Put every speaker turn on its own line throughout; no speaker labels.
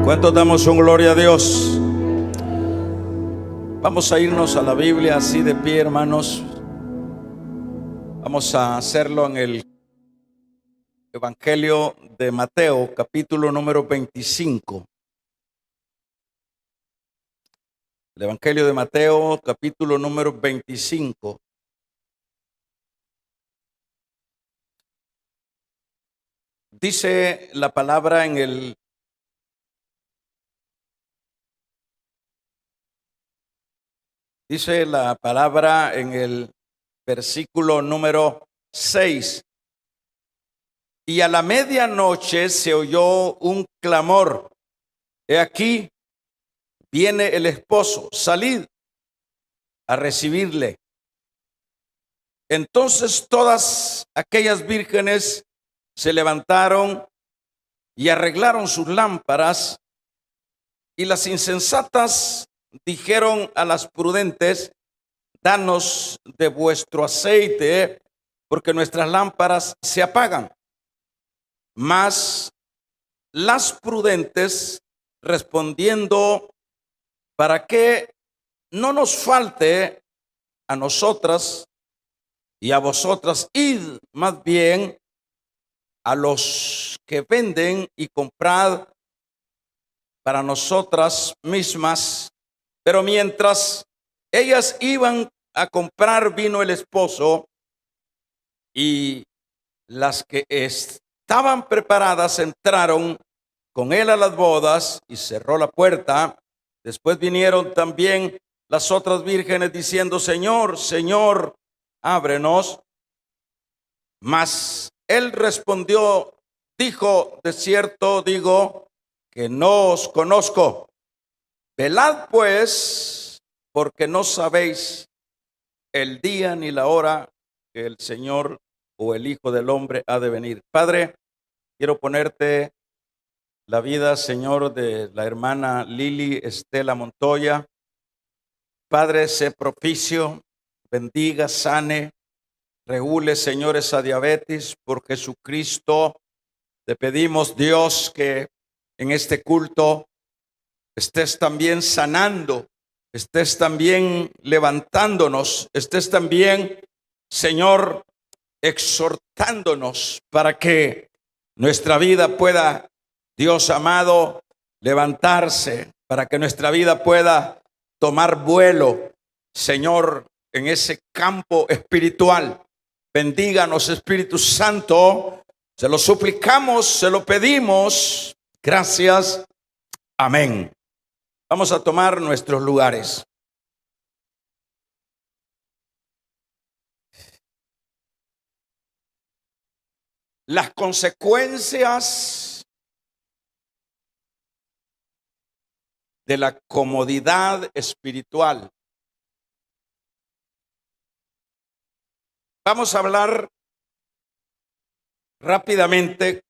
¿Cuántos damos un gloria a Dios? Vamos a irnos a la Biblia así de pie, hermanos. Vamos a hacerlo en el Evangelio de Mateo, capítulo número 25. El Evangelio de Mateo, capítulo número 25. Dice la palabra en el versículo número 6. Y a la medianoche se oyó un clamor: he aquí, viene el esposo, salid a recibirle. Entonces todas aquellas vírgenes se levantaron y arreglaron sus lámparas, y las insensatas dijeron a las prudentes: danos de vuestro aceite, porque nuestras lámparas se apagan. Mas las prudentes, respondiendo: para que no nos falte a nosotras y a vosotras, id más bien a los que venden y comprad para nosotras mismas. Pero mientras ellas iban a comprar, vino el esposo, y las que estaban preparadas entraron con él a las bodas, y cerró la puerta. Después vinieron también las otras vírgenes diciendo: Señor, Señor, ábrenos. Mas él respondió, dijo: de cierto digo que no os conozco. Velad pues, porque no sabéis el día ni la hora que el Señor o el Hijo del Hombre ha de venir. Padre, quiero ponerte la vida, Señor, de la hermana Lili Estela Montoya. Padre, sé propicio, bendiga, sane, regule, Señor, esa diabetes. Por Jesucristo te pedimos, Dios, que en este culto estés también sanando, estés también levantándonos, estés también, Señor, exhortándonos para que nuestra vida pueda, Dios amado, levantarse, para que nuestra vida pueda tomar vuelo, Señor, en ese campo espiritual. Bendíganos, Espíritu Santo, se lo suplicamos, se lo pedimos. Gracias. Amén. Vamos a tomar nuestros lugares. Las consecuencias de la comodidad espiritual. Vamos a hablar rápidamente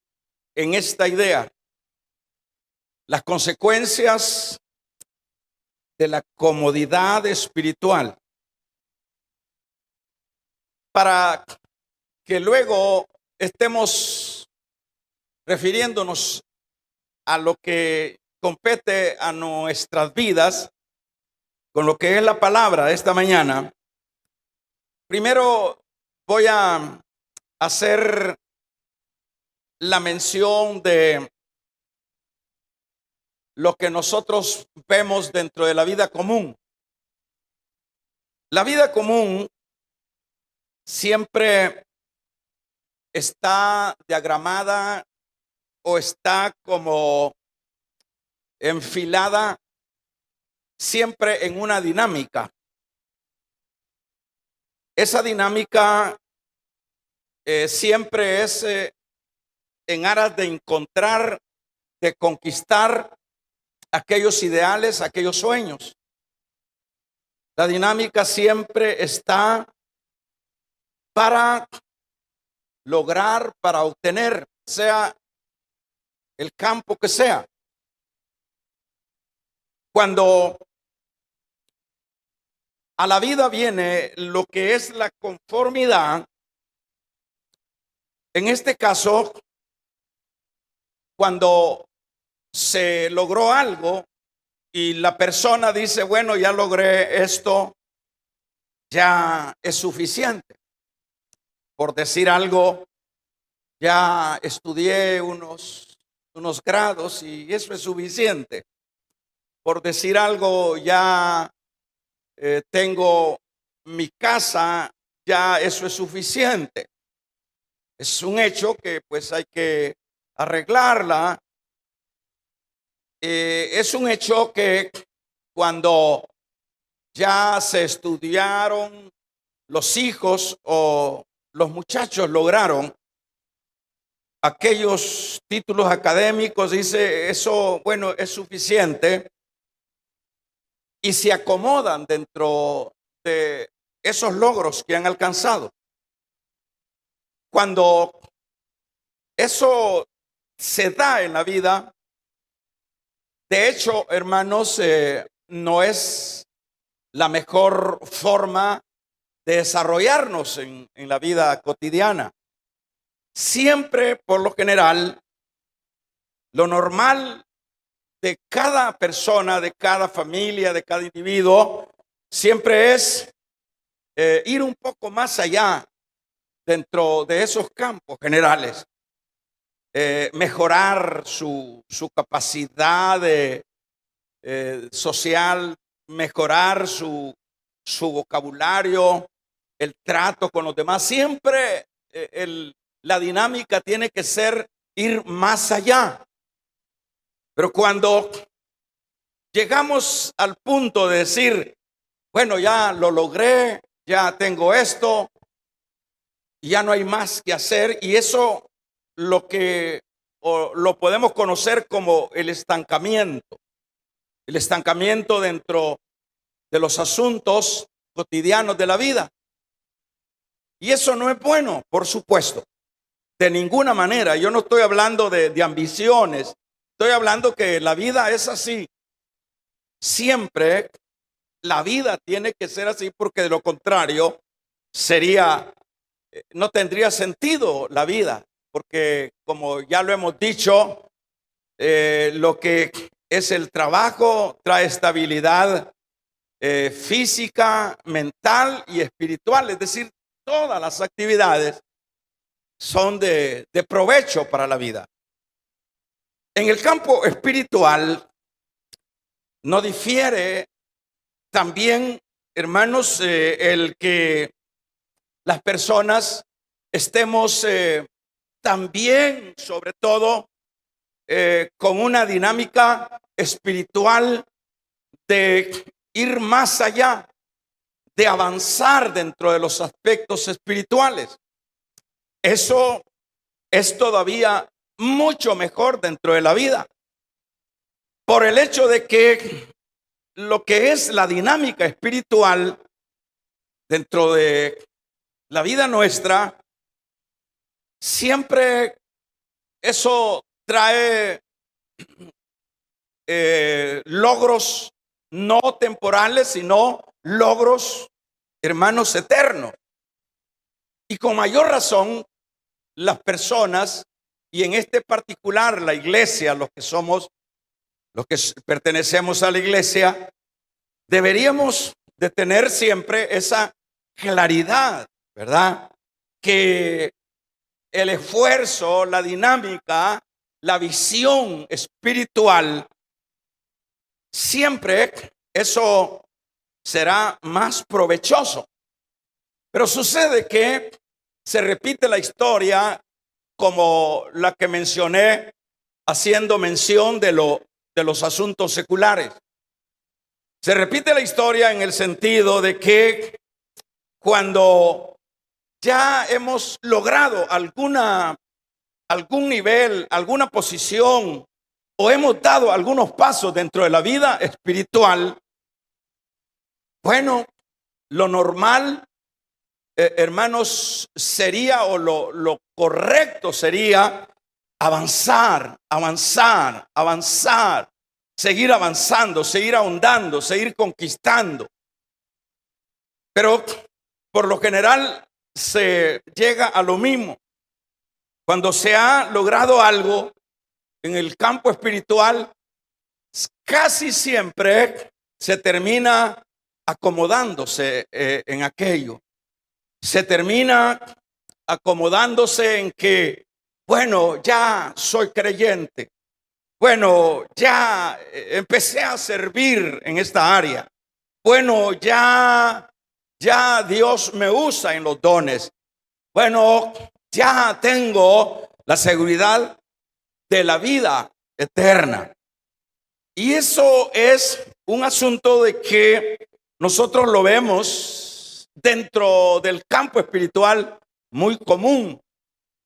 en esta idea. Las consecuencias de la comodidad espiritual. Para que luego estemos refiriéndonos a lo que compete a nuestras vidas, con lo que es la palabra de esta mañana. Primero voy a hacer la mención de lo que nosotros vemos dentro de la vida común. La vida común siempre está diagramada o está como enfilada siempre en una dinámica. Esa dinámica siempre es en aras de encontrar, de conquistar aquellos ideales, aquellos sueños. La dinámica siempre está para lograr, para obtener, sea el campo que sea. Cuando a la vida viene lo que es la conformidad, en este caso, cuando se logró algo y la persona dice, bueno, ya logré esto, ya es suficiente. Por decir algo, ya estudié unos grados y eso es suficiente. Por decir algo, ya tengo mi casa, ya eso es suficiente. Es un hecho que pues hay que arreglarla. Es un hecho que cuando ya se estudiaron, los hijos o los muchachos lograron aquellos títulos académicos, dice, eso, bueno, es suficiente, y se acomodan dentro de esos logros que han alcanzado. Cuando eso se da en la vida, de hecho, hermanos, no es la mejor forma de desarrollarnos en la vida cotidiana. Siempre, por lo general, lo normal de cada persona, de cada familia, de cada individuo, siempre es ir un poco más allá dentro de esos campos generales. Mejorar su capacidad social, mejorar su vocabulario, el trato con los demás. Siempre la dinámica tiene que ser ir más allá. Pero cuando llegamos al punto de decir, bueno, ya lo logré, ya tengo esto, ya no hay más que hacer, y eso lo podemos conocer como el estancamiento dentro de los asuntos cotidianos de la vida. Y eso no es bueno, por supuesto, de ninguna manera. Yo no estoy hablando de ambiciones, estoy hablando que la vida es así. Siempre la vida tiene que ser así, porque de lo contrario no tendría sentido la vida, porque como ya lo hemos dicho, lo que es el trabajo trae estabilidad física, mental y espiritual, es decir, todas las actividades son de provecho para la vida. En el campo espiritual no difiere también, hermanos, el que las personas estemos también, sobre todo, con una dinámica espiritual de ir más allá, de avanzar dentro de los aspectos espirituales. Eso es todavía mucho mejor dentro de la vida, por el hecho de que lo que es la dinámica espiritual dentro de la vida nuestra, siempre eso trae logros no temporales, sino logros, hermanos, eternos. Y con mayor razón, las personas, y en este particular la iglesia, los que pertenecemos a la iglesia, deberíamos de tener siempre esa claridad, ¿verdad? Que el esfuerzo, la dinámica, la visión espiritual, siempre eso será más provechoso. Pero sucede que se repite la historia como la que mencioné, haciendo mención de los asuntos seculares. Se repite la historia en el sentido de que cuando ya hemos logrado algún nivel, alguna posición, o hemos dado algunos pasos dentro de la vida espiritual, bueno, lo normal, hermanos, sería, o lo correcto sería avanzar, seguir avanzando, seguir ahondando, seguir conquistando. Pero por lo general se llega a lo mismo. Cuando se ha logrado algo, en el campo espiritual casi siempre se termina acomodándose en aquello. Se termina acomodándose en que, bueno, ya soy creyente. Bueno, ya empecé a servir en esta área. Bueno, ya Dios me usa en los dones. Bueno, ya tengo la seguridad de la vida eterna. Y eso es un asunto de que nosotros lo vemos dentro del campo espiritual muy común.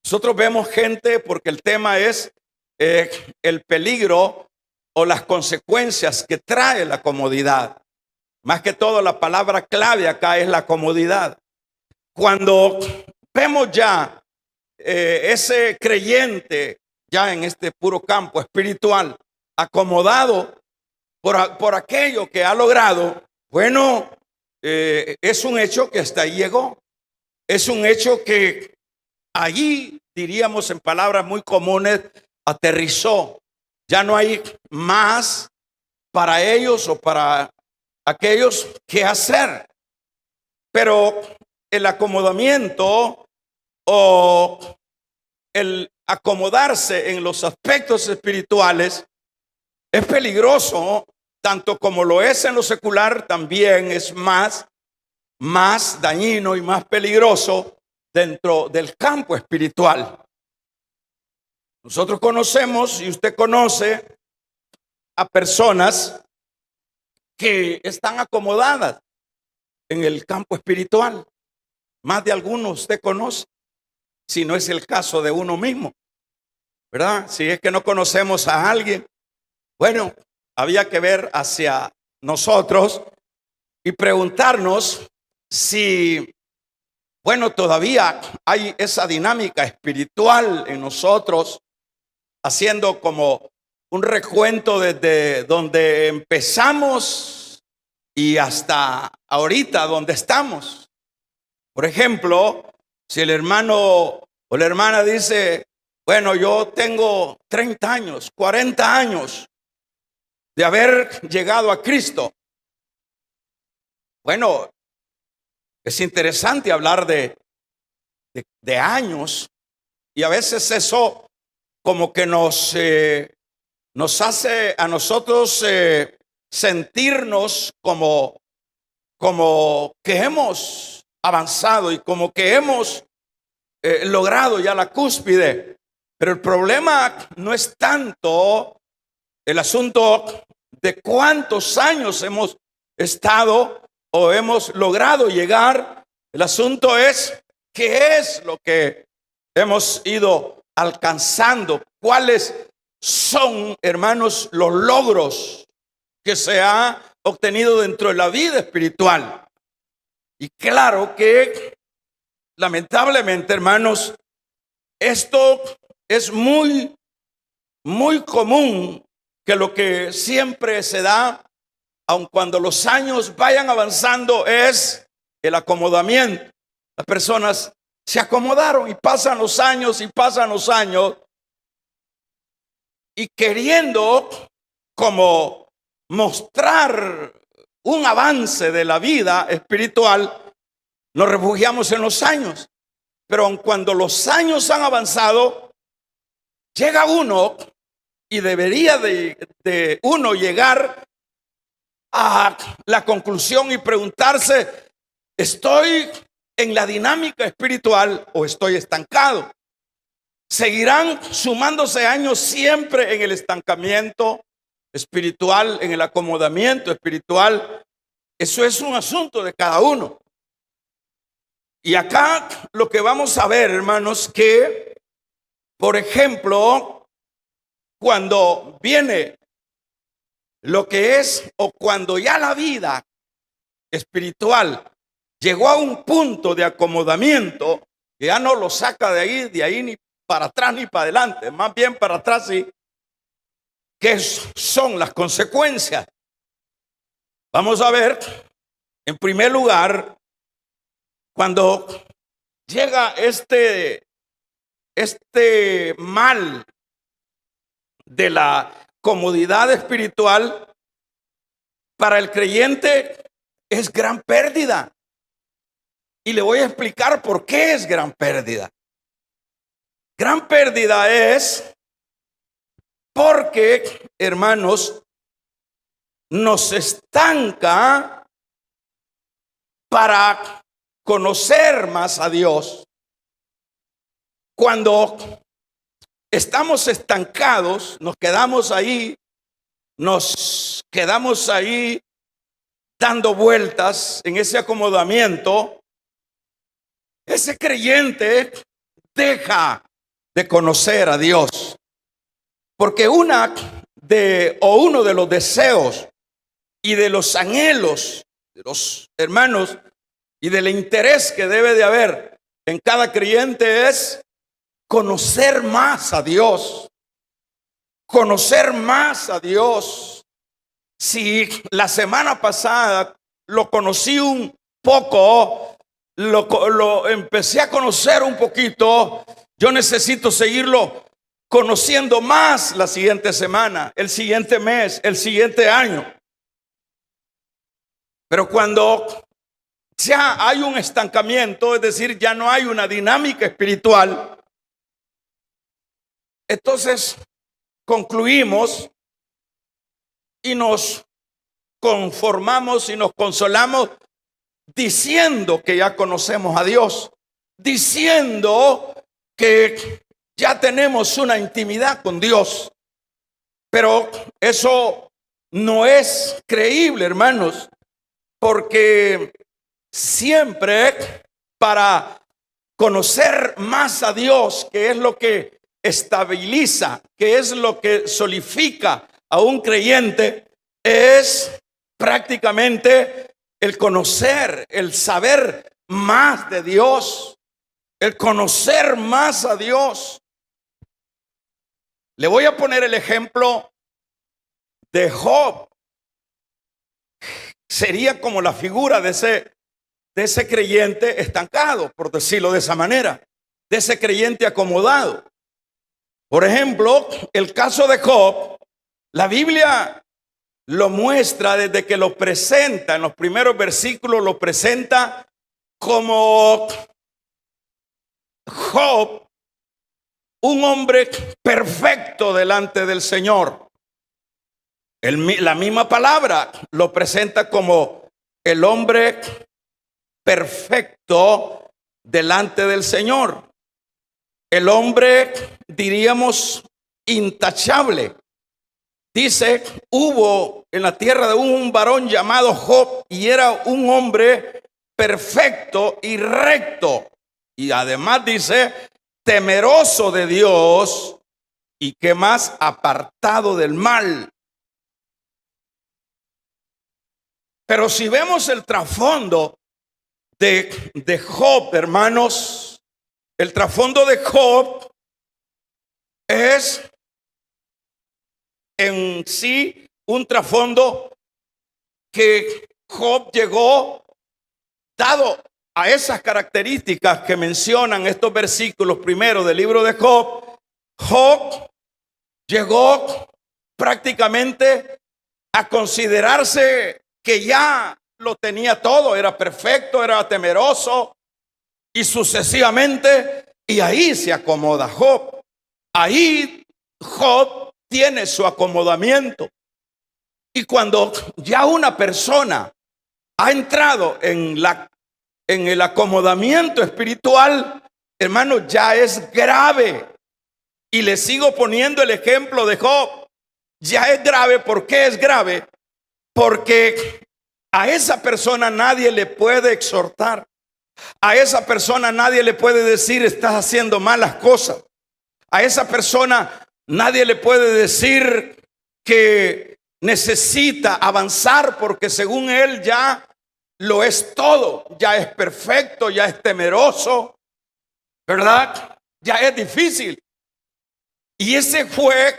Nosotros vemos gente, porque el tema es el peligro o las consecuencias que trae la comodidad. Más que todo, la palabra clave acá es la comodidad. Cuando vemos ya ese creyente ya en este puro campo espiritual acomodado por aquello que ha logrado, bueno, es un hecho que hasta ahí llegó. Es un hecho que allí, diríamos en palabras muy comunes, aterrizó. Ya no hay más para ellos o para aquellos que hacer. Pero el acomodamiento o el acomodarse en los aspectos espirituales es peligroso, tanto como lo es en lo secular, también es más dañino y más peligroso dentro del campo espiritual. Nosotros conocemos, y usted conoce, a personas que están acomodadas en el campo espiritual. Más de algunos usted conoce, si no es el caso de uno mismo, ¿verdad? Si es que no conocemos a alguien, bueno, había que ver hacia nosotros y preguntarnos si, bueno, todavía hay esa dinámica espiritual en nosotros, haciendo como un recuento desde donde empezamos y hasta ahorita donde estamos. Por ejemplo, si el hermano o la hermana dice, bueno, yo tengo 30 años, 40 años de haber llegado a Cristo. Bueno, es interesante hablar de años, y a veces eso como que nos hace a nosotros sentirnos como que hemos avanzado y como que hemos logrado ya la cúspide. Pero el problema no es tanto el asunto de cuántos años hemos estado o hemos logrado llegar. El asunto es qué es lo que hemos ido alcanzando, cuáles son, hermanos, los logros que se ha obtenido dentro de la vida espiritual. Y claro que lamentablemente, hermanos, esto es muy común, que lo que siempre se da, aun cuando los años vayan avanzando, es el acomodamiento. Las personas se acomodaron y pasan los años y pasan los años, y queriendo como mostrar un avance de la vida espiritual, nos refugiamos en los años. Pero aun cuando los años han avanzado, llega uno y debería de uno llegar a la conclusión y preguntarse, ¿estoy en la dinámica espiritual o estoy estancado? ¿Seguirán sumándose años siempre en el estancamiento espiritual, en el acomodamiento espiritual? Eso es un asunto de cada uno. Y acá lo que vamos a ver, hermanos, que, por ejemplo, cuando viene lo que es, o cuando ya la vida espiritual llegó a un punto de acomodamiento, que ya no lo saca de ahí ni para atrás ni para adelante, más bien para atrás, sí. ¿Qué son las consecuencias? Vamos a ver, en primer lugar, cuando llega este mal de la comodidad espiritual, para el creyente es gran pérdida. Y le voy a explicar por qué es gran pérdida. Gran pérdida es porque, hermanos, nos estanca para conocer más a Dios. Cuando estamos estancados, nos quedamos ahí dando vueltas en ese acomodamiento. Ese creyente deja de conocer a Dios, porque uno de los deseos y de los anhelos de los hermanos y del interés que debe de haber en cada creyente es conocer más a Dios. Conocer más a Dios. Si la semana pasada lo conocí un poco, lo empecé a conocer un poquito, yo necesito seguirlo conociendo más la siguiente semana, el siguiente mes, el siguiente año. Pero cuando ya hay un estancamiento, es decir, ya no hay una dinámica espiritual, entonces concluimos y nos conformamos y nos consolamos diciendo que ya conocemos a Dios, diciendo que ya tenemos una intimidad con Dios. Pero eso no es creíble, hermanos, porque siempre para conocer más a Dios, que es lo que estabiliza, que es lo que solidifica a un creyente, es prácticamente el conocer, el saber más de Dios, el conocer más a Dios. Le voy a poner el ejemplo de Job. Sería como la figura de ese creyente estancado, por decirlo de esa manera, de ese creyente acomodado. Por ejemplo, el caso de Job, la Biblia lo muestra desde que lo presenta, en los primeros versículos lo presenta como Job, un hombre perfecto delante del Señor. La misma palabra lo presenta como el hombre perfecto delante del Señor. El hombre, diríamos, intachable. Dice, hubo en la tierra de un varón llamado Job y era un hombre perfecto y recto. Y además dice, temeroso de Dios y que más apartado del mal. Pero si vemos el trasfondo de Job, hermanos, el trasfondo de Job es en sí un trasfondo que Job llegó, dado a esas características que mencionan estos versículos primeros del libro de Job, Job llegó prácticamente a considerarse que ya lo tenía todo, era perfecto, era temeroso y sucesivamente, y ahí se acomoda Job. Ahí Job tiene su acomodamiento. Y cuando ya una persona ha entrado en el acomodamiento espiritual, hermano, ya es grave. Y le sigo poniendo el ejemplo de Job. Ya es grave. ¿Por qué es grave? Porque a esa persona nadie le puede exhortar. A esa persona nadie le puede decir estás haciendo malas cosas. A esa persona nadie le puede decir que necesita avanzar porque según él ya lo es todo. Ya es perfecto, ya es temeroso, ¿verdad? Ya es difícil. Y ese fue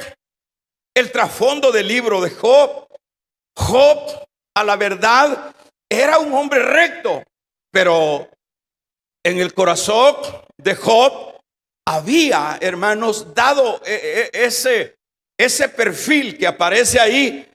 el trasfondo del libro de Job. Job, a la verdad, era un hombre recto, pero en el corazón de Job había, hermanos, dado ese perfil que aparece ahí,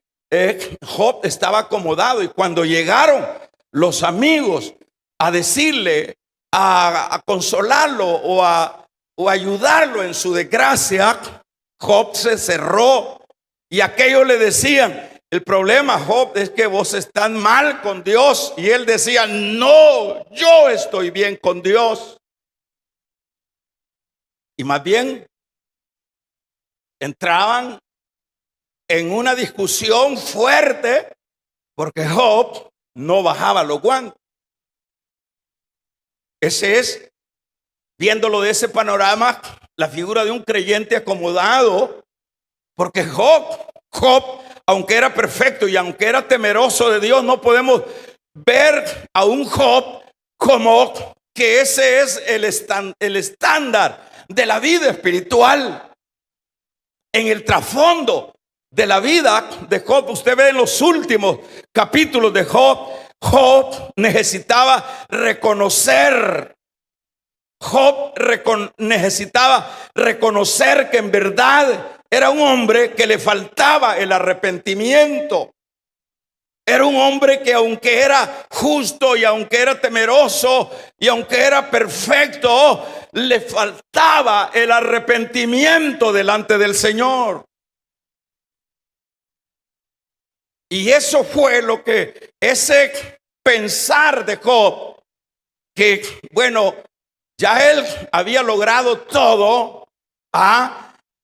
Job estaba acomodado, y cuando llegaron los amigos a decirle, a consolarlo o ayudarlo en su desgracia, Job se cerró, y aquellos le decían: el problema, Job, es que vos estás mal con Dios. Y él decía: no, yo estoy bien con Dios. Y más bien entraban en una discusión fuerte, porque Job no bajaba los guantes. Ese es, viéndolo de ese panorama, la figura de un creyente acomodado, porque Job, aunque era perfecto y aunque era temeroso de Dios, no podemos ver a un Job como que ese es el estándar de la vida espiritual. En el trasfondo de la vida de Job, usted ve en los últimos capítulos de Job, Job necesitaba reconocer que en verdad era un hombre que le faltaba el arrepentimiento. Era un hombre que, aunque era justo y aunque era temeroso y aunque era perfecto, le faltaba el arrepentimiento delante del Señor. Y eso fue lo que ese pensar de Job, que bueno, ya él había logrado todo,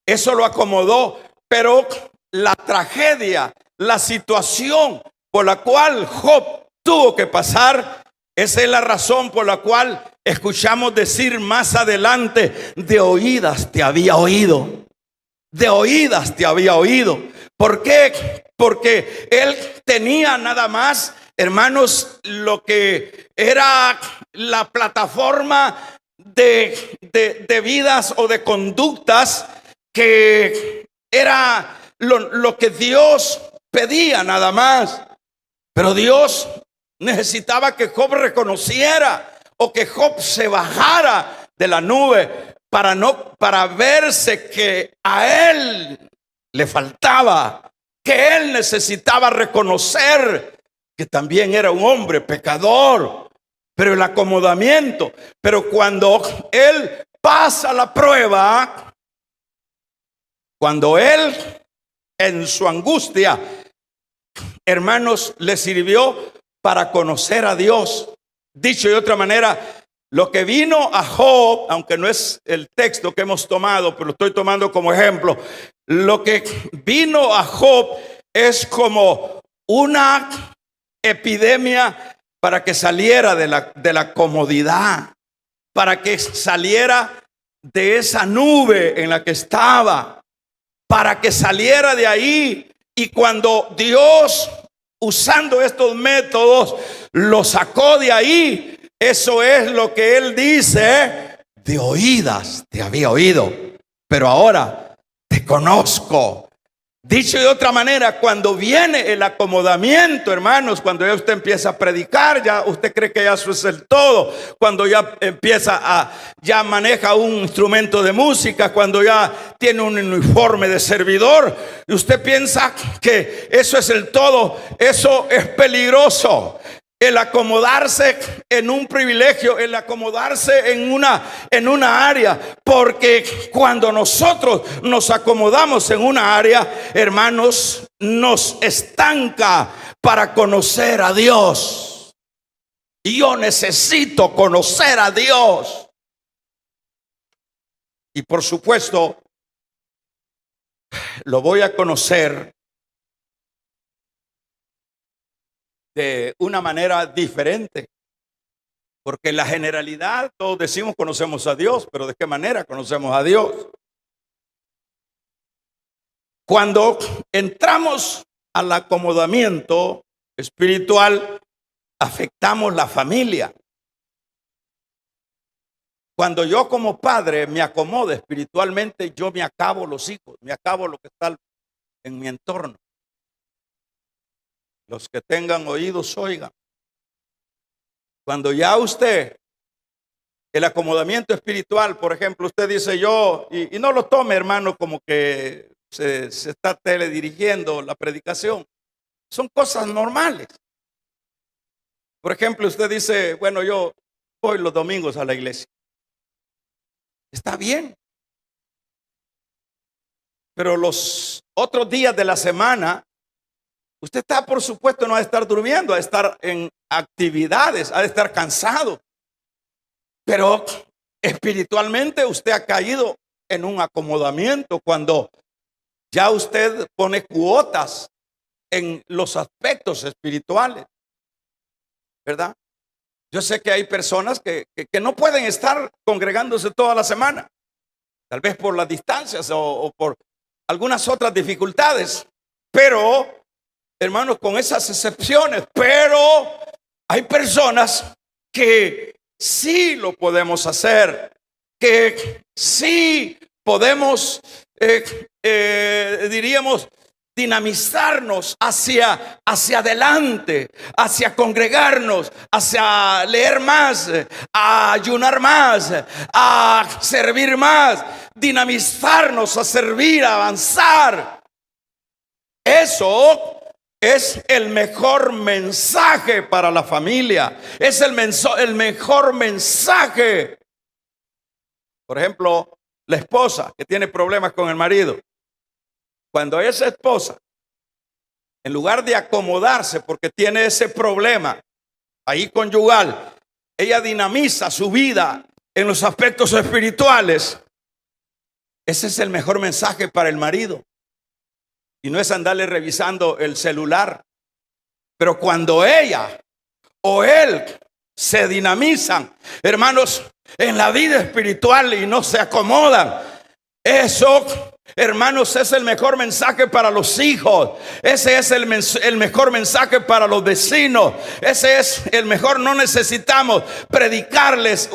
eso lo acomodó, pero la tragedia, la situación por la cual Job tuvo que pasar, esa es la razón por la cual escuchamos decir más adelante: de oídas te había oído, de oídas te había oído. ¿Por qué? Porque él tenía nada más, hermanos, lo que era la plataforma de vidas o de conductas, que era lo que Dios pedía nada más. Pero Dios necesitaba que Job reconociera, o que Job se bajara de la nube para verse que a él le faltaba, que él necesitaba reconocer que también era un hombre pecador. Pero el acomodamiento, pero cuando él pasa la prueba, cuando él en su angustia, hermanos, le sirvió para conocer a Dios. Dicho de otra manera, lo que vino a Job, aunque no es el texto que hemos tomado, pero lo estoy tomando como ejemplo, lo que vino a Job es como una epidemia para que saliera de la comodidad, para que saliera de esa nube en la que estaba, para que saliera de ahí. Y cuando Dios, usando estos métodos, lo sacó de ahí, eso es lo que él dice: de oídas te había oído, pero ahora te conozco. Dicho de otra manera, cuando viene el acomodamiento, hermanos, cuando ya usted empieza a predicar, ya usted cree que ya eso es el todo. Cuando ya ya maneja un instrumento de música, cuando ya tiene un uniforme de servidor, y usted piensa que eso es el todo, eso es peligroso. El acomodarse en un privilegio, el acomodarse en una área, porque cuando nosotros nos acomodamos en una área, hermanos, nos estanca para conocer a Dios. Y yo necesito conocer a Dios. Y por supuesto, lo voy a conocer de una manera diferente, porque en la generalidad todos decimos conocemos a Dios, pero ¿de qué manera conocemos a Dios? Cuando entramos al acomodamiento espiritual, afectamos la familia. Cuando yo como padre me acomodo espiritualmente, yo me acabo los hijos, me acabo lo que está en mi entorno. Los que tengan oídos oigan. Cuando ya usted, el acomodamiento espiritual, por ejemplo, usted dice yo, y no lo tome, hermano, como que se está teledirigiendo la predicación. Son cosas normales. Por ejemplo, usted dice, bueno, yo voy los domingos a la iglesia. Está bien. Pero los otros días de la semana, usted está, por supuesto, no ha de estar durmiendo, ha de estar en actividades, ha de estar cansado. Pero espiritualmente usted ha caído en un acomodamiento cuando ya usted pone cuotas en los aspectos espirituales, ¿verdad? Yo sé que hay personas que no pueden estar congregándose toda la semana, tal vez por las distancias o por algunas otras dificultades, pero, hermanos, con esas excepciones, pero hay personas que sí lo podemos hacer, que sí podemos, diríamos, dinamizarnos hacia adelante, hacia congregarnos, hacia leer más, a ayunar más, a servir más, dinamizarnos a servir, a avanzar. Eso es el mejor mensaje para la familia. Es el mejor mensaje. Por ejemplo, la esposa que tiene problemas con el marido. Cuando esa esposa, en lugar de acomodarse porque tiene ese problema ahí conyugal, ella dinamiza su vida en los aspectos espirituales. Ese es el mejor mensaje para el marido. Y no es andarle revisando el celular. Pero cuando ella o él se dinamizan, hermanos, en la vida espiritual y no se acomodan, eso, hermanos, es el mejor mensaje para los hijos. Ese es el mejor mensaje para los vecinos. Ese es el mejor. No necesitamos predicarles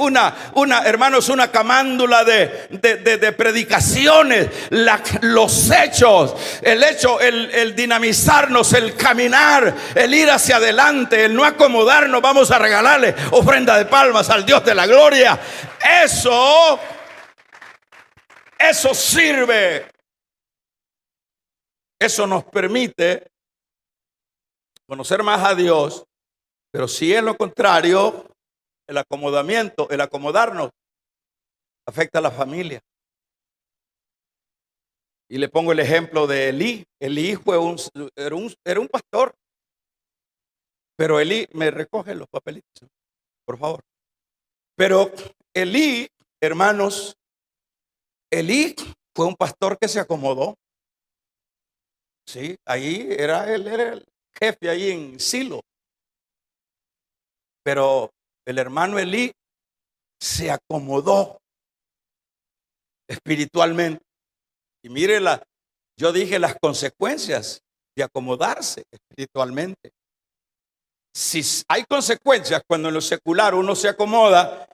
hermanos, una camándula de predicaciones. Los hechos, el dinamizarnos, el caminar, el ir hacia adelante, el no acomodarnos. Vamos a regalarle ofrenda de palmas al Dios de la gloria. Eso sirve. Eso nos permite conocer más a Dios. Pero si es lo contrario, el acomodamiento, el acomodarnos, afecta a la familia. Y le pongo el ejemplo de Elí. Elí era un pastor. Pero Elí, me recoge los papelitos, por favor. Pero Elí, hermanos, Elí fue un pastor que se acomodó. Sí, ahí él era el jefe ahí en Silo. Pero el hermano Elí se acomodó espiritualmente. Y mire, yo dije las consecuencias de acomodarse espiritualmente. Si hay consecuencias cuando en lo secular uno se acomoda,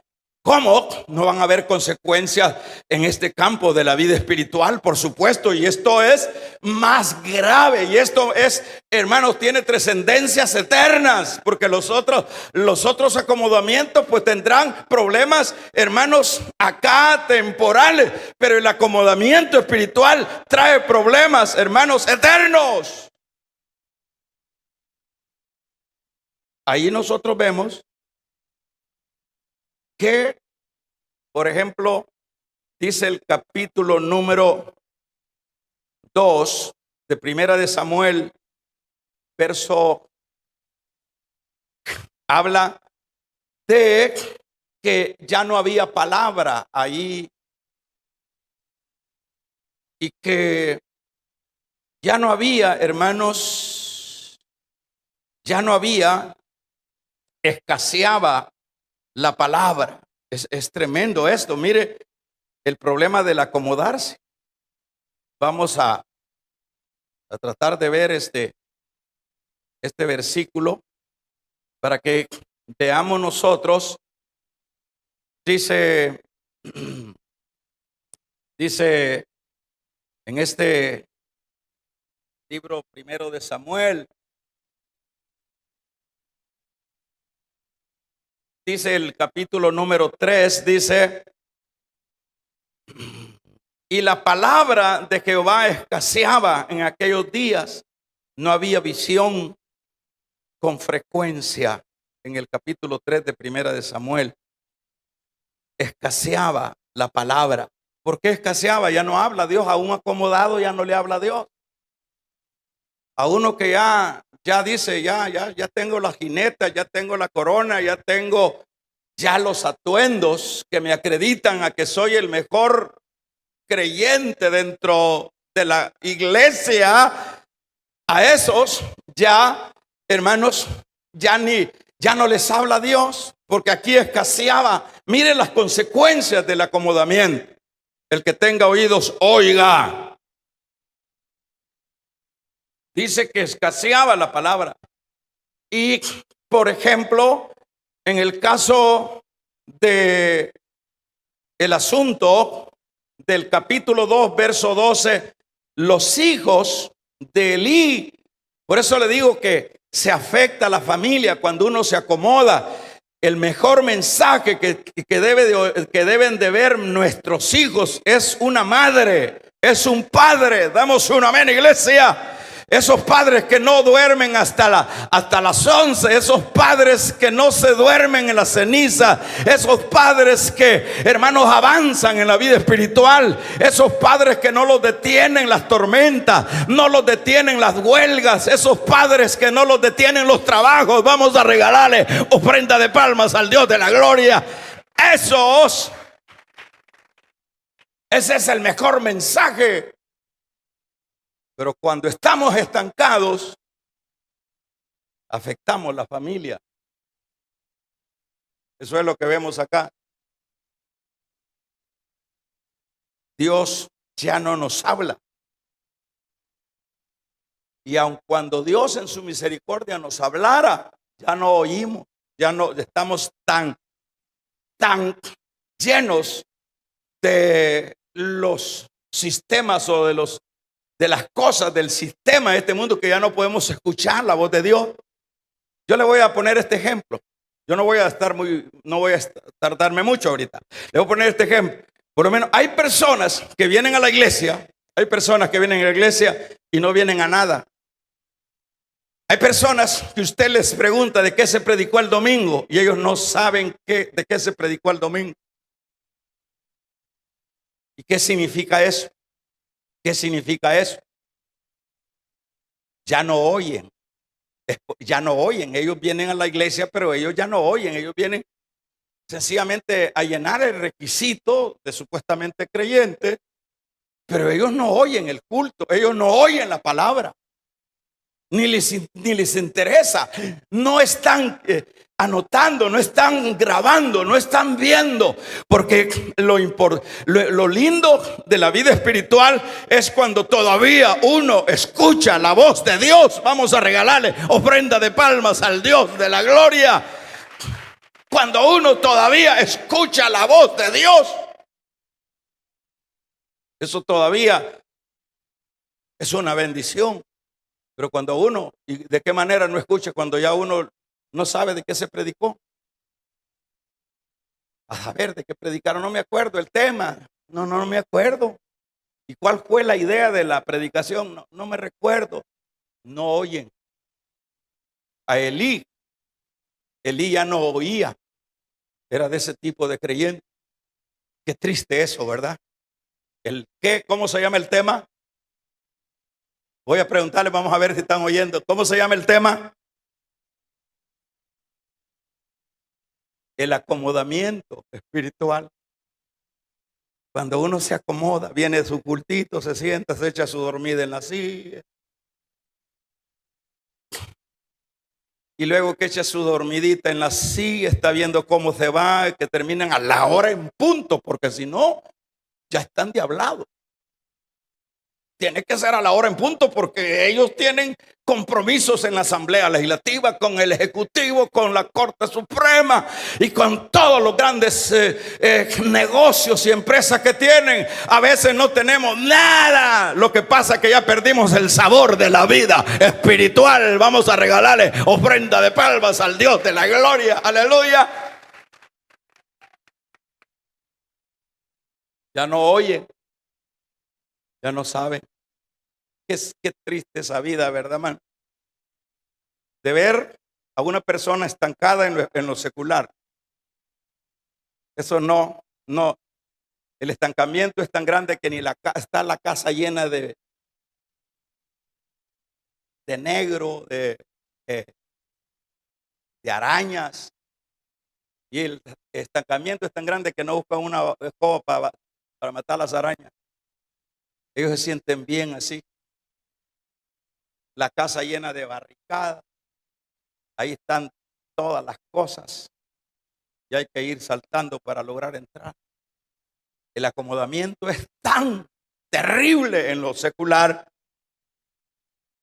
¿cómo no van a haber consecuencias en este campo de la vida espiritual? Por supuesto, y esto es más grave, y esto es, hermanos, tiene trascendencias eternas, porque los otros acomodamientos pues tendrán problemas, hermanos, acá temporales, pero el acomodamiento espiritual trae problemas, hermanos, eternos. Ahí nosotros vemos que, por ejemplo, dice el capítulo número 2 de Primera de Samuel, verso, habla de que ya no había palabra ahí y que ya no había, hermanos, escaseaba la palabra. Es tremendo esto. Mire el problema del acomodarse. Vamos a tratar de ver este versículo para que veamos nosotros. Dice en este libro primero de Samuel, dice el capítulo número 3, dice: Y la palabra de Jehová escaseaba en aquellos días. No había visión con frecuencia. En el capítulo 3 de Primera de Samuel, escaseaba la palabra. ¿Por qué escaseaba? Ya no habla Dios. A un acomodado ya no le habla Dios. A uno que ya dice, ya tengo la jineta, ya tengo la corona, ya tengo ya los atuendos que me acreditan a que soy el mejor creyente dentro de la iglesia. A esos ya, hermanos, ya no les habla Dios, porque aquí escaseaba. Miren las consecuencias del acomodamiento. El que tenga oídos, oiga. Dice que escaseaba la palabra. Y, por ejemplo, en el caso de el asunto del capítulo 2, verso 12, los hijos de Elí, por eso le digo que se afecta a la familia cuando uno se acomoda. El mejor mensaje que deben de ver nuestros hijos es una madre, es un padre. Damos un amén, iglesia. Esos padres que no duermen hasta las 11, esos padres que no se duermen en la ceniza, esos padres que, hermanos, avanzan en la vida espiritual, esos padres que no los detienen las tormentas, no los detienen las huelgas, esos padres que no los detienen los trabajos. Vamos a regalarle ofrenda de palmas al Dios de la gloria. Ese es el mejor mensaje. Pero cuando estamos estancados, afectamos la familia. Eso es lo que vemos acá. Dios ya no nos habla. Y aun cuando Dios en su misericordia nos hablara, ya no oímos, ya no estamos tan llenos de los sistemas o de las cosas del sistema de este mundo que ya no podemos escuchar la voz de Dios. Yo le voy a poner este ejemplo. Yo no voy a tardarme mucho ahorita. Le voy a poner este ejemplo. Por lo menos hay personas que vienen a la iglesia. Hay personas que vienen a la iglesia y no vienen a nada. Hay personas que usted les pregunta de qué se predicó el domingo y ellos no saben de qué se predicó el domingo. ¿Y qué significa eso? ¿Qué significa eso? Ya no oyen. Ya no oyen. Ellos vienen a la iglesia, pero ellos ya no oyen. Ellos vienen sencillamente a llenar el requisito de supuestamente creyente, pero ellos no oyen el culto. Ellos no oyen la palabra. Ni les interesa. No están anotando, no están grabando, no están viendo. Porque lo lindo de la vida espiritual es cuando todavía uno escucha la voz de Dios. Vamos a regalarle ofrenda de palmas al Dios de la gloria. Cuando uno todavía escucha la voz de Dios, eso todavía es una bendición. Pero cuando uno, ¿y de qué manera no escucha cuando ya uno no sabe de qué se predicó? A ver, ¿de qué predicaron? No me acuerdo el tema. No me acuerdo. ¿Y cuál fue la idea de la predicación? No me recuerdo. No oyen. A Elí ya no oía. Era de ese tipo de creyente. Qué triste eso, ¿verdad? ¿Cómo se llama el tema? Voy a preguntarle, vamos a ver si están oyendo. ¿Cómo se llama el tema? El acomodamiento espiritual. Cuando uno se acomoda, viene de su cultito, se sienta, se echa su dormida en la silla. Y luego que echa su dormidita en la silla, está viendo cómo se va, que terminan a la hora en punto, porque si no, ya están diablados. Tiene que ser a la hora en punto porque ellos tienen compromisos en la Asamblea Legislativa, con el Ejecutivo, con la Corte Suprema y con todos los grandes negocios y empresas que tienen. A veces no tenemos nada. Lo que pasa es que ya perdimos el sabor de la vida espiritual. Vamos a regalarle ofrenda de palmas al Dios de la gloria. Aleluya. Ya no oyen. Ya no saben. Qué triste esa vida, ¿verdad, hermano? De ver a una persona estancada en lo secular. Eso no. El estancamiento es tan grande que ni está la casa llena de negro, eh, de arañas. Y el estancamiento es tan grande que no buscan una escoba para matar las arañas. Ellos se sienten bien así. La casa llena de barricadas. Ahí están todas las cosas. Y hay que ir saltando para lograr entrar. El acomodamiento es tan terrible en lo secular.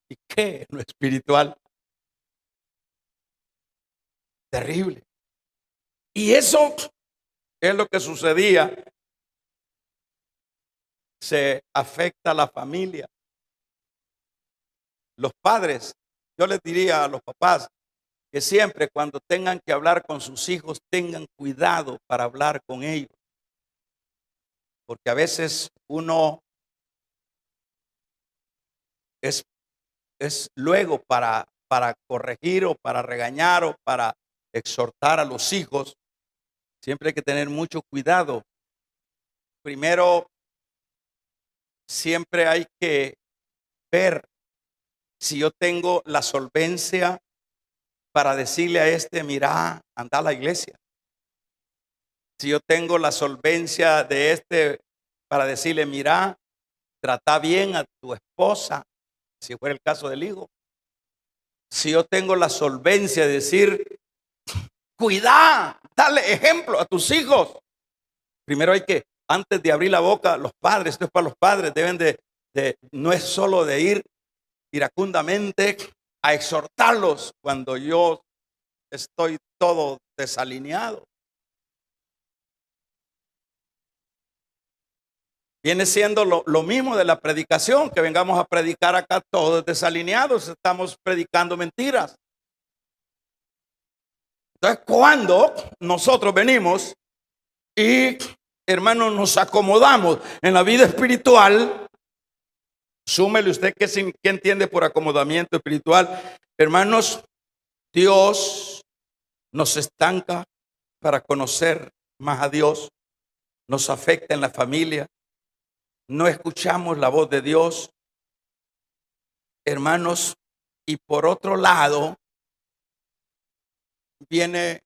¿Y qué en lo espiritual? Terrible. Y eso es lo que sucedía. Se afecta a la familia. Los padres, yo les diría a los papás que siempre cuando tengan que hablar con sus hijos, tengan cuidado para hablar con ellos. Porque a veces uno es luego para corregir o para regañar o para exhortar a los hijos, siempre hay que tener mucho cuidado. Primero, siempre hay que ver si yo tengo la solvencia para decirle a mira, anda a la iglesia. Si yo tengo la solvencia de para decirle, mira, trata bien a tu esposa, si fuera el caso del hijo. Si yo tengo la solvencia de decir, cuida, dale ejemplo a tus hijos. Primero hay que, antes de abrir la boca, los padres, esto es para los padres, deben no es solo de ir iracundamente a exhortarlos cuando yo estoy todo desalineado. Viene siendo lo mismo de la predicación, que vengamos a predicar acá todos desalineados, estamos predicando mentiras. Entonces, cuando nosotros venimos y, hermanos, nos acomodamos en la vida espiritual, súmele usted qué entiende por acomodamiento espiritual. Hermanos, Dios nos estanca para conocer más a Dios, nos afecta en la familia, no escuchamos la voz de Dios, hermanos, y por otro lado, viene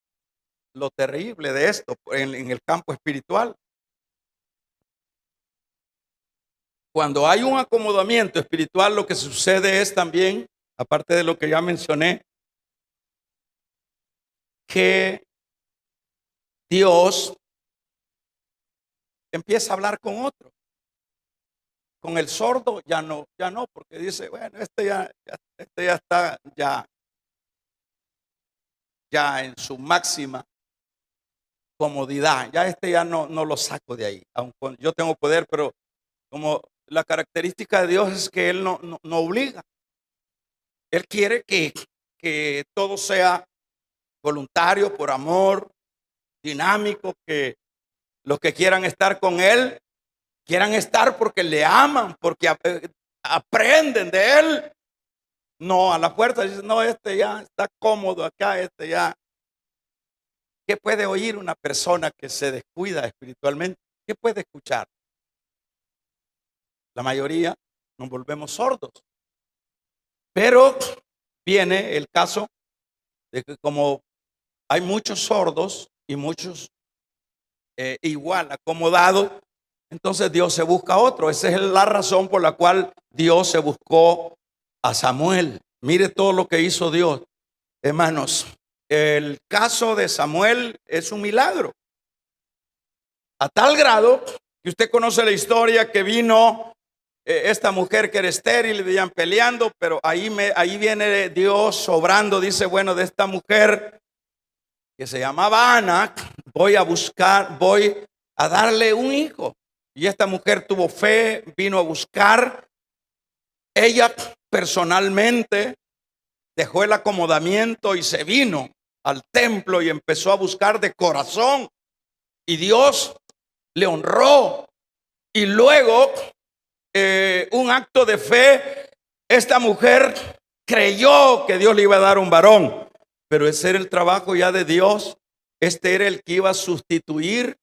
lo terrible de esto en el campo espiritual. Cuando hay un acomodamiento espiritual, lo que sucede es también, aparte de lo que ya mencioné, que Dios empieza a hablar con otro. Con el sordo ya no, porque dice, bueno, este ya está ya en su máxima comodidad. Ya ya no lo saco de ahí. Aunque yo tengo poder, pero como la característica de Dios es que Él no obliga. Él quiere que todo sea voluntario, por amor, dinámico, que los que quieran estar con Él, quieran estar porque le aman, porque aprenden de Él. No, a la fuerza dicen, no, ya está cómodo acá, ya. ¿Qué puede oír una persona que se descuida espiritualmente? ¿Qué puede escuchar? La mayoría nos volvemos sordos. Pero viene el caso de que como hay muchos sordos y muchos igual acomodados, entonces Dios se busca otro. Esa es la razón por la cual Dios se buscó a Samuel. Mire todo lo que hizo Dios. Hermanos, el caso de Samuel es un milagro. A tal grado que usted conoce la historia que vino esta mujer que era estéril y veían peleando, pero ahí viene Dios obrando. Dice, bueno, de esta mujer que se llamaba Ana, voy a darle un hijo. Y esta mujer tuvo fe, vino a buscar. Ella personalmente dejó el acomodamiento y se vino al templo y empezó a buscar de corazón. Y Dios le honró. Y luego un acto de fe. Esta mujer creyó que Dios le iba a dar un varón, pero ese era el trabajo ya de Dios. Este era el que iba a sustituir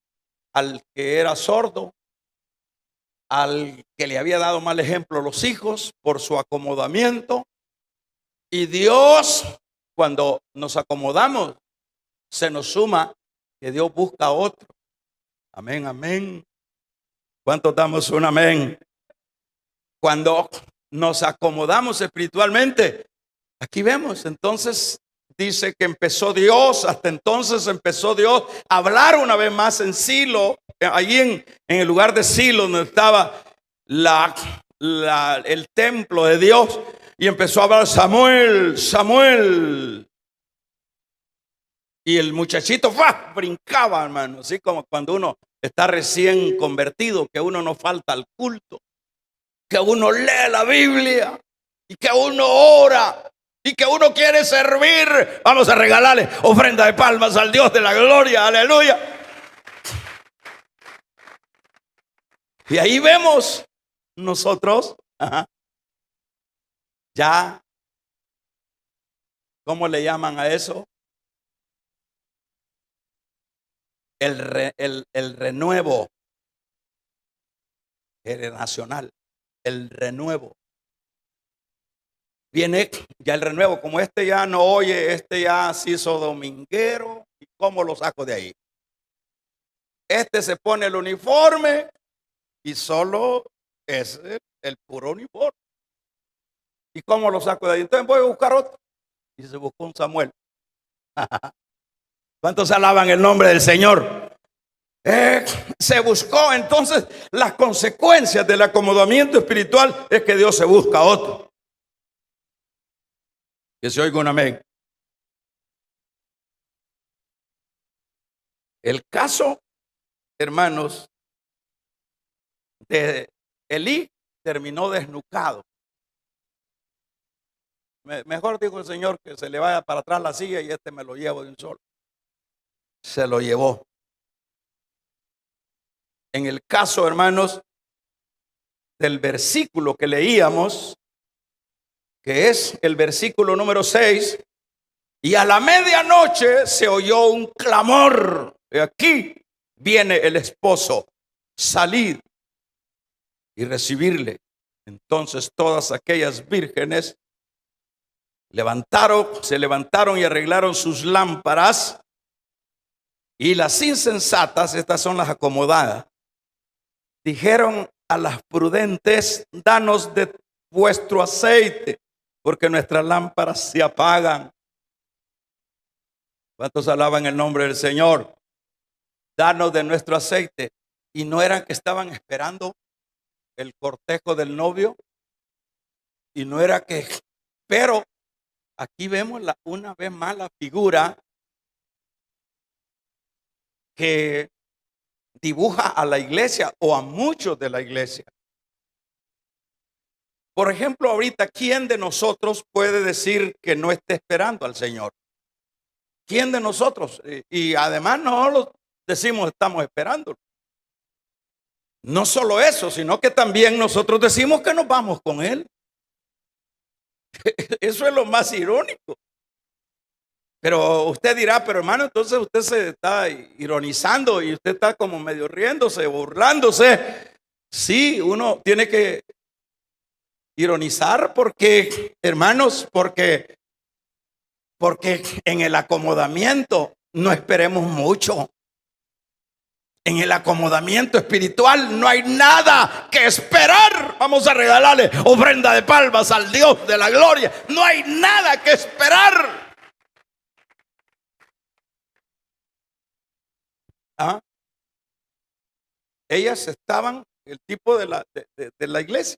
al que era sordo, al que le había dado mal ejemplo a los hijos por su acomodamiento. Y Dios, cuando nos acomodamos, se nos suma que Dios busca a otro. Amén, amén. ¿Cuántos damos un amén? Cuando nos acomodamos espiritualmente, aquí vemos, entonces dice que empezó Dios, hasta entonces empezó Dios a hablar una vez más en Silo, allí en el lugar de Silo, donde estaba el templo de Dios, y empezó a hablar: Samuel, Samuel. Y el muchachito brincaba, hermano, así como cuando uno está recién convertido, que uno no falta al culto, que uno lee la Biblia y que uno ora y que uno quiere servir. Vamos a regalarle ofrenda de palmas al Dios de la gloria, aleluya. Y ahí vemos nosotros, ya, ¿cómo le llaman a eso? El renuevo generacional, el renuevo. Viene ya el renuevo, como este ya no oye, este ya se hizo dominguero, ¿y cómo lo saco de ahí? Este se pone el uniforme y solo es el puro uniforme. ¿Y cómo lo saco de ahí? Entonces voy a buscar otro. Y se buscó un Samuel. ¿Cuántos alaban el nombre del Señor? Se buscó. Entonces las consecuencias del acomodamiento espiritual es que Dios se busca otro. Que se oiga un amén. El caso, hermanos, de Elí terminó desnucado. Mejor dijo el Señor que se le vaya para atrás la silla y me lo llevo de un solo. Se lo llevó. En el caso, hermanos, del versículo que leíamos, que es el versículo número 6, y a la medianoche se oyó un clamor. Y aquí viene el esposo, salir y recibirle. Entonces todas aquellas vírgenes se levantaron y arreglaron sus lámparas. Y las insensatas, estas son las acomodadas, dijeron a las prudentes: danos de vuestro aceite, porque nuestras lámparas se apagan. ¿Cuántos alaban el nombre del Señor? Danos de nuestro aceite. ¿Y no eran que estaban esperando el cortejo del novio? Y no era que, pero aquí vemos una vez más la figura que dibuja a la iglesia o a muchos de la iglesia. Por ejemplo, ahorita, ¿quién de nosotros puede decir que no esté esperando al Señor? ¿Quién de nosotros? Y además no lo decimos estamos esperando. No solo eso, sino que también nosotros decimos que nos vamos con Él. Eso es lo más irónico. Pero usted dirá: pero hermano, entonces usted se está ironizando y usted está como medio riéndose, burlándose. Sí, uno tiene que ironizar porque, hermanos, porque en el acomodamiento no esperemos mucho. En el acomodamiento espiritual no hay nada que esperar. Vamos a regalarle ofrenda de palmas al Dios de la gloria. No hay nada que esperar. Ellas estaban, el tipo de la iglesia.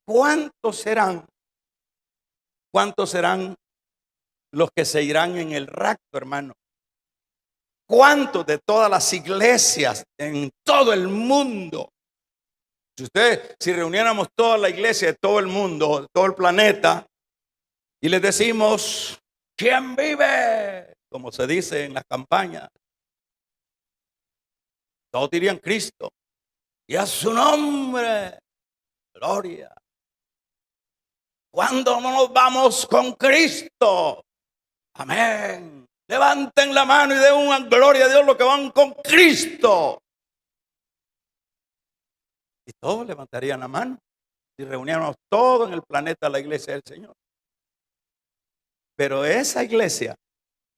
¿Cuántos serán los que se irán en el rapto, hermano? ¿Cuántos de todas las iglesias en todo el mundo? Si reuniéramos toda la iglesia de todo el mundo, de todo el planeta, y les decimos: ¿quién vive? Como se dice en las campañas, todos dirían Cristo. y a su nombre, gloria. ¿Cuándo no nos vamos con Cristo? Amén. Levanten la mano y den una gloria a Dios los que van con Cristo. Y todos levantarían la mano y reuníamos todos en el planeta la iglesia del Señor. Pero esa iglesia,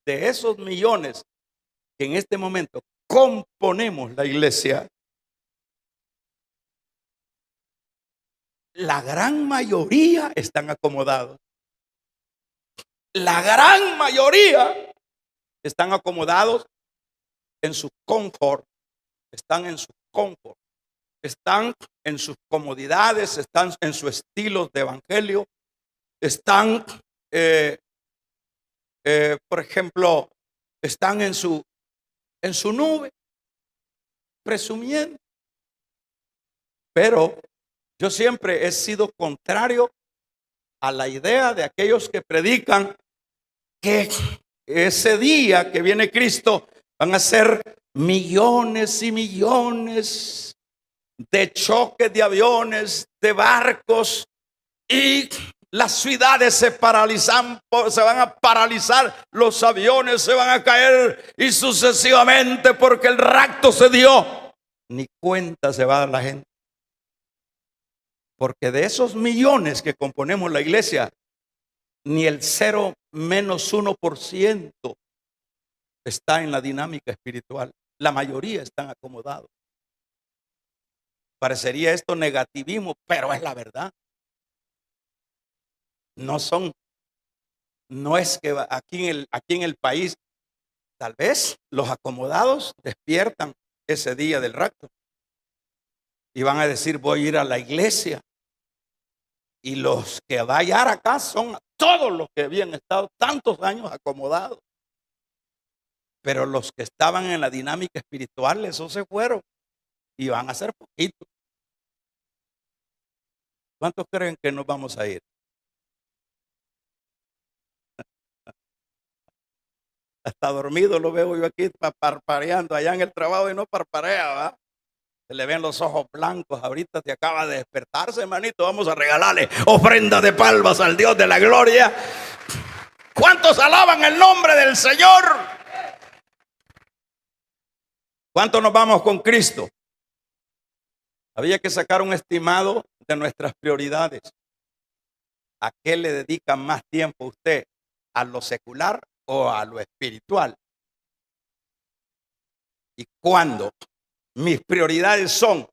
de esos millones que en este momento componemos la iglesia, la gran mayoría están acomodados. La gran mayoría están acomodados en su confort, están en su confort, están en sus comodidades, están en su estilo de evangelio, están, por ejemplo, están en su nube, presumiendo. Pero yo siempre he sido contrario a la idea de aquellos que predican que ese día que viene Cristo van a ser millones y millones de choques de aviones, de barcos, y las ciudades se paralizan, se van a paralizar, los aviones se van a caer y sucesivamente, porque el rapto se dio. Ni cuenta se va a dar la gente. Porque de esos millones que componemos la iglesia, ni el 0-1% está en la dinámica espiritual. La mayoría están acomodados. Parecería esto negativismo, pero es la verdad. No es que aquí en el país, tal vez los acomodados despiertan ese día del rapto y van a decir: voy a ir a la iglesia. Y los que vayan acá son todos los que habían estado tantos años acomodados. Pero los que estaban en la dinámica espiritual, esos se fueron y van a ser poquitos. ¿Cuántos creen que nos vamos a ir? Hasta dormido lo veo yo aquí parpadeando allá en el trabajo y no parpadea, ¿va? Se le ven los ojos blancos. Ahorita te acaba de despertarse, hermanito. Vamos a regalarle ofrenda de palmas al Dios de la gloria. ¿Cuántos alaban el nombre del Señor? ¿Cuántos nos vamos con Cristo? Había que sacar un estimado de nuestras prioridades. ¿A qué le dedica más tiempo usted? ¿A lo secular o a lo espiritual? Y cuando mis prioridades son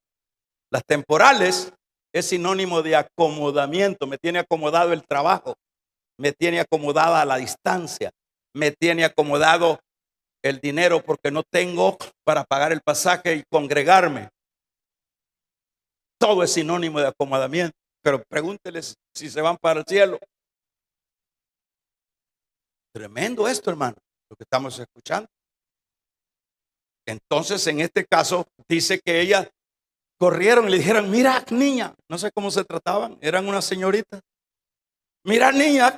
las temporales, es sinónimo de acomodamiento. Me tiene acomodado el trabajo, me tiene acomodada la distancia, me tiene acomodado el dinero porque no tengo para pagar el pasaje y congregarme. Todo es sinónimo de acomodamiento. Pero pregúnteles si se van para el cielo. Tremendo esto, hermano, lo que estamos escuchando. Entonces, en este caso, dice que ellas corrieron y le dijeron: mira, niña, no sé cómo se trataban, eran unas señoritas. Mira, niña,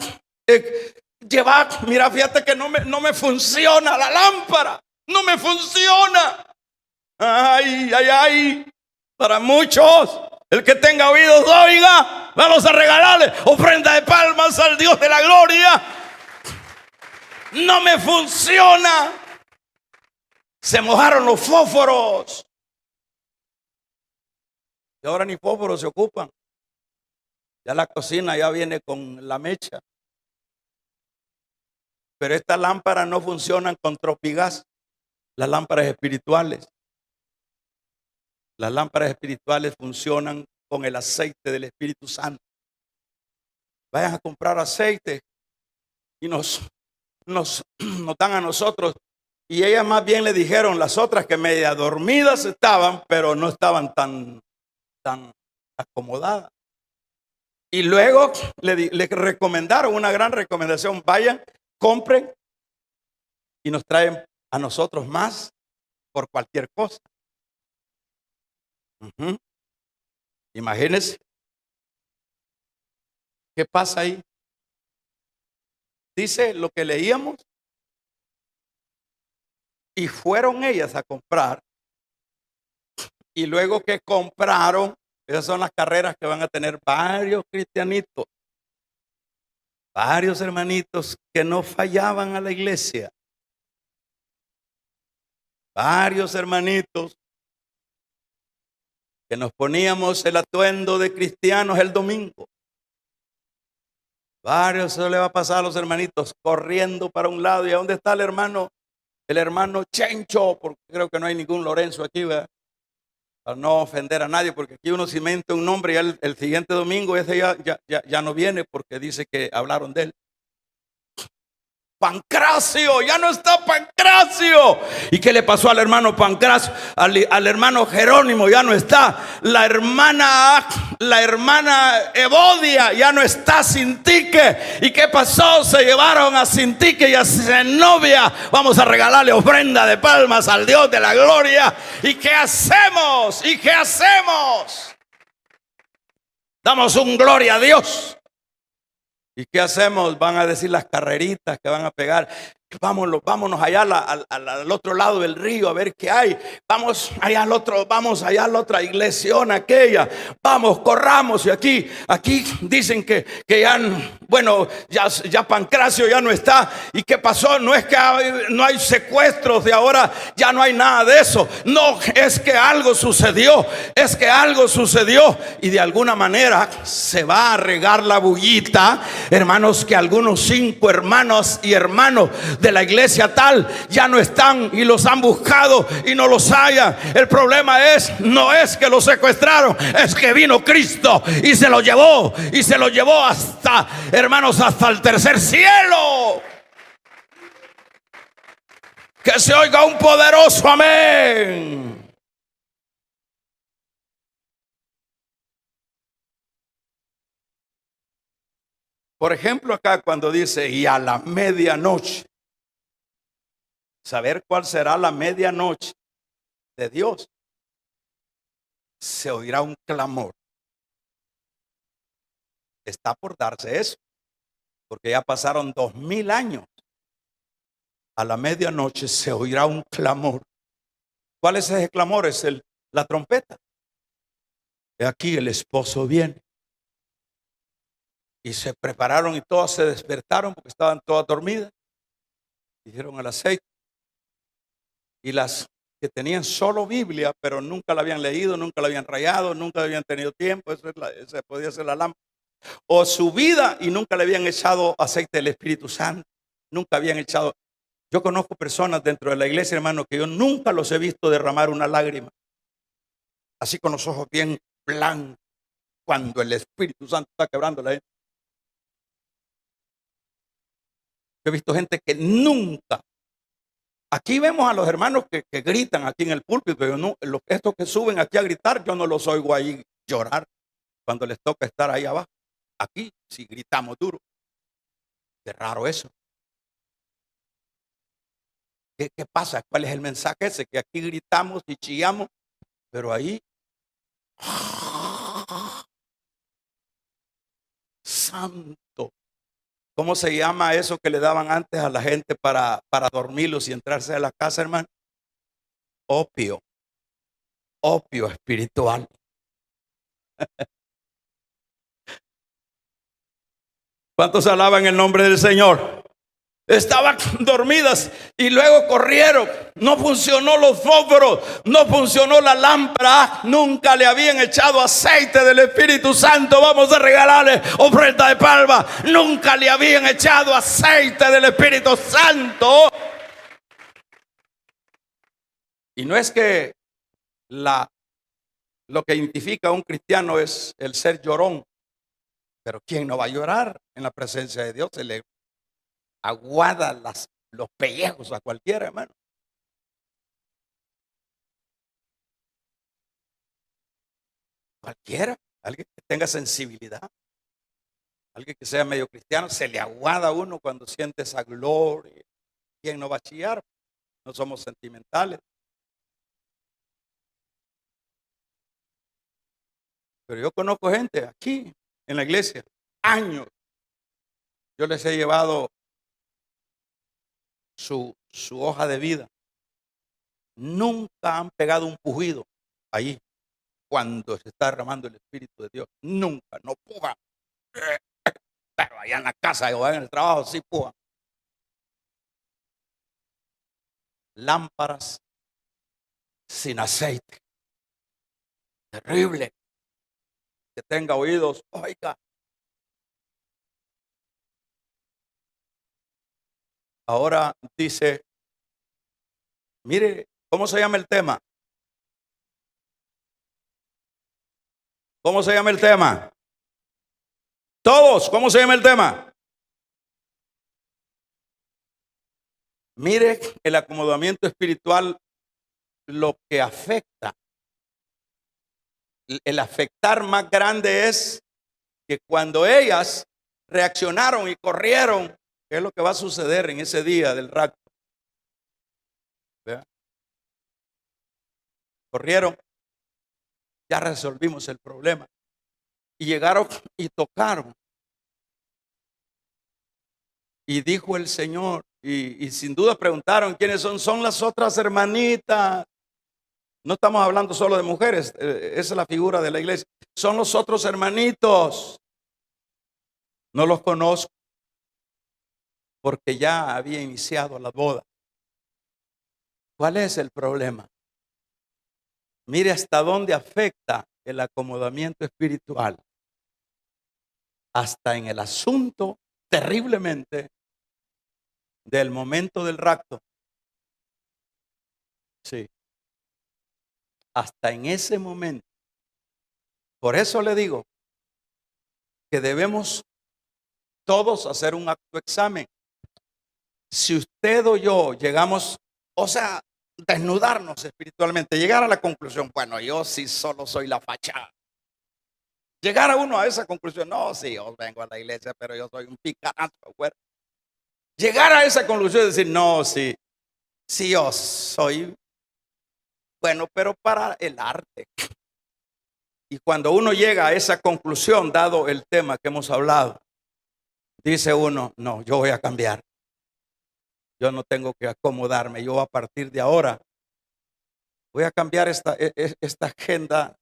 mira, fíjate que no me funciona la lámpara, no me funciona. Ay, ay, ay. Para muchos, el que tenga oídos, oiga. Vamos a regalarle ofrenda de palmas al Dios de la gloria. No me funciona. Se mojaron los fósforos. Y ahora ni fósforos se ocupan. Ya la cocina ya viene con la mecha. Pero estas lámparas no funcionan con tropigas. Las lámparas espirituales. Las lámparas espirituales funcionan con el aceite del Espíritu Santo. Vayan a comprar aceite y nos dan a nosotros. Y ellas más bien le dijeron, las otras, que media dormidas estaban, pero no estaban tan acomodadas. Y luego le recomendaron una gran recomendación: vayan, compren y nos traen a nosotros más por cualquier cosa. Imagínense qué pasa ahí. Dice lo que leíamos: y fueron ellas a comprar Y luego que compraron, esas son las carreras que van a tener varios cristianitos, varios hermanitos que no fallaban a la iglesia, varios hermanitos que nos poníamos el atuendo de cristianos el domingo. Varios se le va a pasar a los hermanitos corriendo para un lado. ¿Y a dónde está el hermano? El hermano Chencho, porque creo que no hay ningún Lorenzo aquí, ¿verdad? Para no ofender a nadie, porque aquí uno se inventa un nombre y el siguiente domingo ese ya no viene porque dice que hablaron de él. Pancracio, ya no está Pancracio. ¿Y qué le pasó al hermano Pancracio? Al hermano Jerónimo ya no está. La hermana Evodia ya no está, Sintique. ¿Y qué pasó? Se llevaron a Sintique y a Zenobia. Vamos a regalarle ofrenda de palmas al Dios de la gloria. ¿Y qué hacemos? ¿Y qué hacemos? Damos un gloria a Dios. ¿Y qué hacemos? Van a decir las carreritas que van a pegar. Vámonos allá al otro lado del río a ver qué hay. Vamos allá a la otra iglesiona aquella. Vamos, corramos. Y aquí dicen que ya Pancracio ya no está. ¿Y qué pasó? No es que no hay secuestros de ahora, ya no hay nada de eso. No, es que algo sucedió. Y de alguna manera se va a regar la bullita, hermanos, que algunos 5 hermanos y hermanos de la iglesia tal ya no están y los han buscado y no los hallan. El problema no es que los secuestraron, es que vino Cristo y se lo llevó hasta, hermanos, hasta el tercer cielo. Que se oiga un poderoso amén. Por ejemplo, acá cuando dice y a la medianoche, saber cuál será la medianoche de Dios, se oirá un clamor. Está por darse eso, porque ya pasaron 2000 años. A la medianoche se oirá un clamor. ¿Cuál es ese clamor? Es la trompeta. Y aquí el esposo viene. Y se prepararon y todas se despertaron porque estaban todas dormidas. Dijeron el aceite. Y las que tenían solo Biblia, pero nunca la habían leído, nunca la habían rayado, nunca habían tenido tiempo, esa podía ser la lámpara. O su vida y nunca le habían echado aceite del Espíritu Santo. Nunca habían echado. Yo conozco personas dentro de la iglesia, hermano, que yo nunca los he visto derramar una lágrima. Así con los ojos bien blancos, cuando el Espíritu Santo está quebrando la gente. Yo he visto gente que nunca. Aquí vemos a los hermanos que gritan aquí en el púlpito, pero no, estos que suben aquí a gritar, yo no los oigo ahí llorar cuando les toca estar ahí abajo. Aquí sí gritamos duro. Qué raro eso. ¿Qué pasa? ¿Cuál es el mensaje ese? Que aquí gritamos y chillamos, pero ahí santo. ¿Cómo se llama eso que le daban antes a la gente para dormirlos y entrarse a la casa, hermano? Opio espiritual. ¿Cuántos alaban el nombre del Señor? Estaban dormidas y luego corrieron. No funcionó los fósforos, no funcionó la lámpara. Nunca le habían echado aceite del Espíritu Santo. Vamos a regalarle ofrenda de palma. Nunca le habían echado aceite del Espíritu Santo. Y no es que lo que identifica a un cristiano es el ser llorón. Pero ¿quién no va a llorar en la presencia de Dios? Se le aguada los pellejos a cualquiera, hermano. Cualquiera, alguien que tenga sensibilidad, alguien que sea medio cristiano, se le aguada a uno cuando siente esa gloria. ¿Quién no va a chillar? No somos sentimentales. Pero yo conozco gente aquí en la iglesia, años. Yo les he llevado su hoja de vida. Nunca han pegado un pujido ahí cuando se está derramando el Espíritu de Dios, nunca, no puja. Pero allá en la casa o en el trabajo sí puja. Lámparas sin aceite. Terrible. Que tenga oídos, oiga. Ahora dice, mire, ¿cómo se llama el tema? ¿Cómo se llama el tema? Todos, ¿cómo se llama el tema? Mire, el acomodamiento espiritual, lo que afecta, el afectar más grande es que cuando ellas reaccionaron y corrieron, ¿qué es lo que va a suceder en ese día del rapto? ¿Vea? Corrieron, ya resolvimos el problema. Y llegaron y tocaron. Y dijo el Señor, y sin duda preguntaron quiénes son. Son las otras hermanitas. No estamos hablando solo de mujeres, esa es la figura de la iglesia. Son los otros hermanitos. No los conozco, porque ya había iniciado la boda. ¿Cuál es el problema? Mire hasta dónde afecta el acomodamiento espiritual. Hasta en el asunto terriblemente del momento del rapto. Sí. Hasta en ese momento. Por eso le digo que debemos todos hacer un autoexamen. Si usted o yo llegamos, o sea, desnudarnos espiritualmente, llegar a la conclusión, bueno, yo sí solo soy la fachada. Llegar a uno a esa conclusión, no, sí, yo vengo a la iglesia, pero yo soy un picarazo. Bueno. Llegar a esa conclusión y decir, no, sí, sí, yo soy bueno, pero para el arte. Y cuando uno llega a esa conclusión, dado el tema que hemos hablado, dice uno, no, yo voy a cambiar. Yo no tengo que acomodarme. Yo a partir de ahora voy a cambiar esta agenda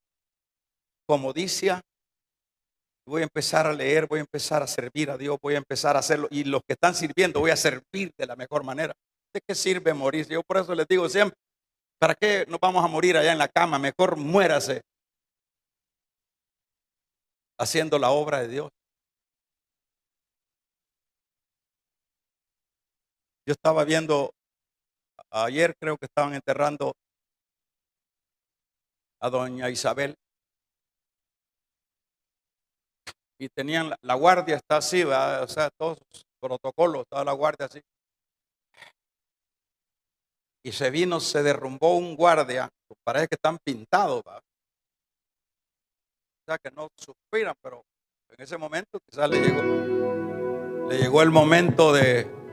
comodicia. Voy a empezar a leer, voy a empezar a servir a Dios, voy a empezar a hacerlo. Y los que están sirviendo, voy a servir de la mejor manera. ¿De qué sirve morir? Yo por eso les digo siempre, ¿para qué nos vamos a morir allá en la cama? Mejor muérase haciendo la obra de Dios. Yo estaba viendo, ayer creo que estaban enterrando a doña Isabel. Y tenían la guardia, está así, ¿verdad? O sea, todos los protocolos, toda la guardia así. Y se derrumbó un guardia, parece que están pintados, ¿verdad? O sea, que no suspiran, pero en ese momento quizás le llegó el momento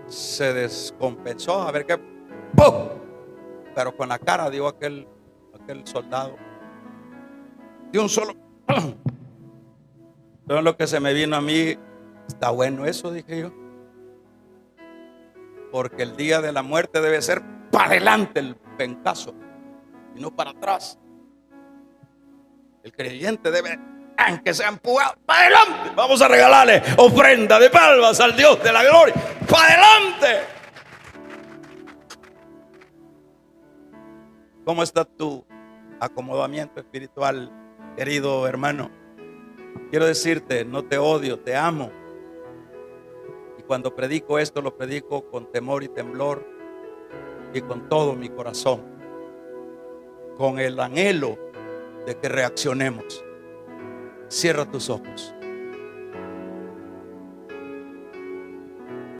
se descompensó, a ver qué, ¡pum! Pero con la cara dio aquel soldado, de un solo. Todo lo que se me vino a mí, está bueno eso, dije yo. Porque el día de la muerte debe ser para adelante el pencazo y no para atrás. El creyente debe, aunque sea empujado, para adelante. Vamos a regalarle ofrenda de palmas al Dios de la gloria. ¡Para adelante! ¿Cómo está tu acomodamiento espiritual, querido hermano? Quiero decirte, no te odio, te amo. Y cuando predico esto, lo predico con temor y temblor y con todo mi corazón, con el anhelo de que reaccionemos. Cierra tus ojos.